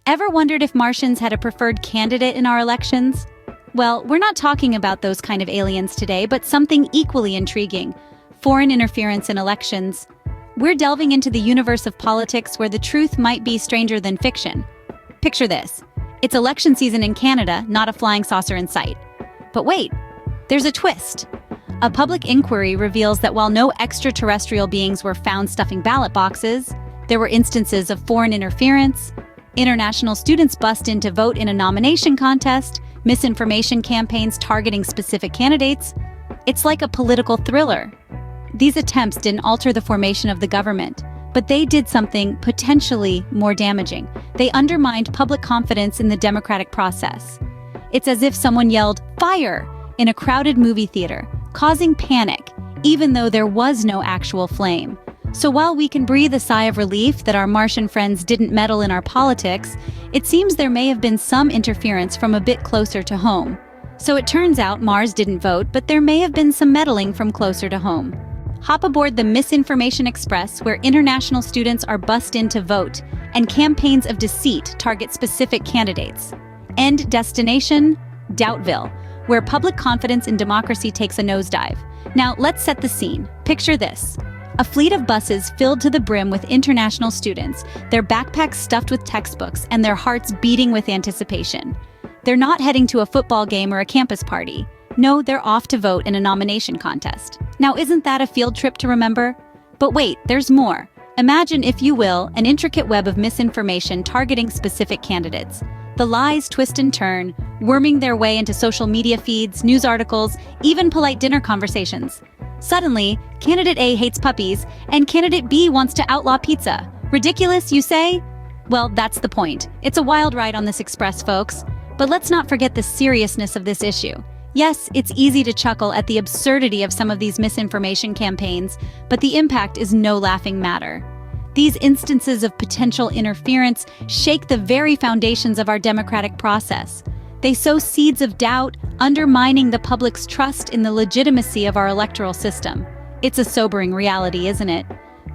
Ever wondered if Martians had a preferred candidate in our elections? Well, we're not talking about those kind of aliens today, but something equally intriguing: foreign interference in elections. We're delving into the universe of politics where the truth might be stranger than fiction. Picture this. It's election season in Canada, not a flying saucer in sight. But wait, there's a twist. A public inquiry reveals that while no extraterrestrial beings were found stuffing ballot boxes, there were instances of foreign interference, international students bust in to vote in a nomination contest, misinformation campaigns targeting specific candidates. It's like a political thriller. These attempts didn't alter the formation of the government, but they did something potentially more damaging. They undermined public confidence in the democratic process. It's as if someone yelled, "Fire!" in a crowded movie theater, causing panic, even though there was no actual flame. So while we can breathe a sigh of relief that our Martian friends didn't meddle in our politics, it seems there may have been some interference from a bit closer to home. So it turns out Mars didn't vote, but there may have been some meddling from closer to home. Hop aboard the Misinformation Express, where international students are bussed in to vote, and campaigns of deceit target specific candidates. End destination: Doubtville, where public confidence in democracy takes a nosedive. Now, let's set the scene. Picture this. A fleet of buses filled to the brim with international students, their backpacks stuffed with textbooks and their hearts beating with anticipation. They're not heading to a football game or a campus party. No, they're off to vote in a nomination contest. Now, isn't that a field trip to remember? But wait, there's more. Imagine, if you will, an intricate web of misinformation targeting specific candidates. The lies twist and turn, worming their way into social media feeds, news articles, even polite dinner conversations. Suddenly, Candidate A hates puppies, and Candidate B wants to outlaw pizza. Ridiculous, you say? Well, that's the point. It's a wild ride on this express, folks. But let's not forget the seriousness of this issue. Yes, it's easy to chuckle at the absurdity of some of these misinformation campaigns, but the impact is no laughing matter. These instances of potential interference shake the very foundations of our democratic process. They sow seeds of doubt, undermining the public's trust in the legitimacy of our electoral system. It's a sobering reality, isn't it?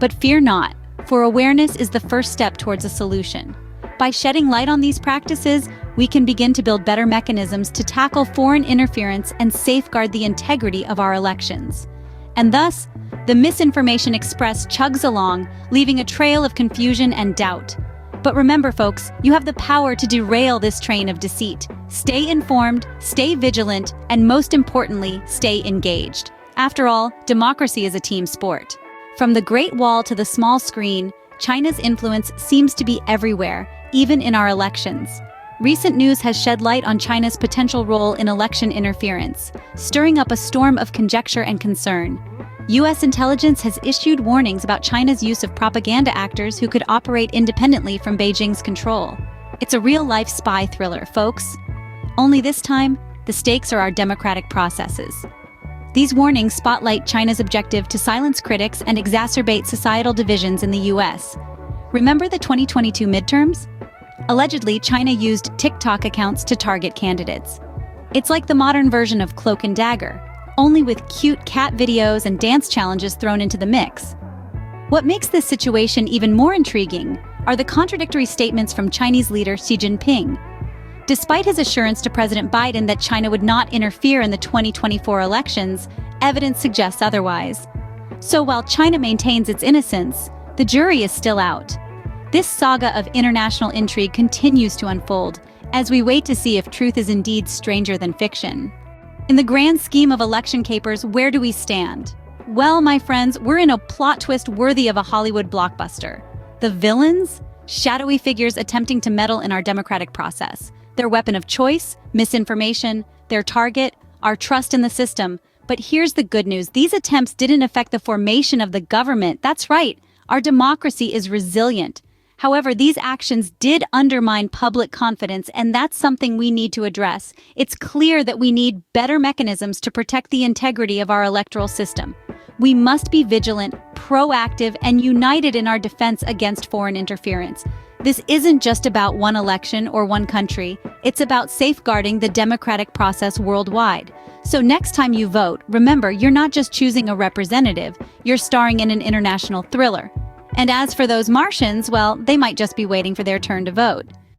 But fear not, for awareness is the first step towards a solution. By shedding light on these practices, we can begin to build better mechanisms to tackle foreign interference and safeguard the integrity of our elections. And thus, the Misinformation Express chugs along, leaving a trail of confusion and doubt. But remember, folks, you have the power to derail this train of deceit. Stay informed, stay vigilant, and most importantly, stay engaged. After all, democracy is a team sport. From the Great Wall to the small screen, China's influence seems to be everywhere, even in our elections. Recent news has shed light on China's potential role in election interference, stirring up a storm of conjecture and concern. U.S. intelligence has issued warnings about China's use of propaganda actors who could operate independently from Beijing's control. It's a real-life spy thriller, folks. Only this time, the stakes are our democratic processes. These warnings spotlight China's objective to silence critics and exacerbate societal divisions in the U.S. Remember the 2022 midterms? Allegedly, China used TikTok accounts to target candidates. It's like the modern version of Cloak and Dagger, only with cute cat videos and dance challenges thrown into the mix. What makes this situation even more intriguing are the contradictory statements from Chinese leader Xi Jinping. Despite his assurance to President Biden that China would not interfere in the 2024 elections, evidence suggests otherwise. So while China maintains its innocence, the jury is still out. This saga of international intrigue continues to unfold as we wait to see if truth is indeed stranger than fiction. In the grand scheme of election capers, where do we stand? Well, my friends, we're in a plot twist worthy of a Hollywood blockbuster. The villains? Shadowy figures attempting to meddle in our democratic process. Their weapon of choice, misinformation. Their target, our trust in the system. But here's the good news. These attempts didn't affect the formation of the government. That's right. Our democracy is resilient. However, these actions did undermine public confidence, and that's something we need to address. It's clear that we need better mechanisms to protect the integrity of our electoral system. We must be vigilant, proactive, and united in our defense against foreign interference. This isn't just about one election or one country. It's about safeguarding the democratic process worldwide. So next time you vote, remember, you're not just choosing a representative, you're starring in an international thriller. And as for those Martians, well, they might just be waiting for their turn to vote.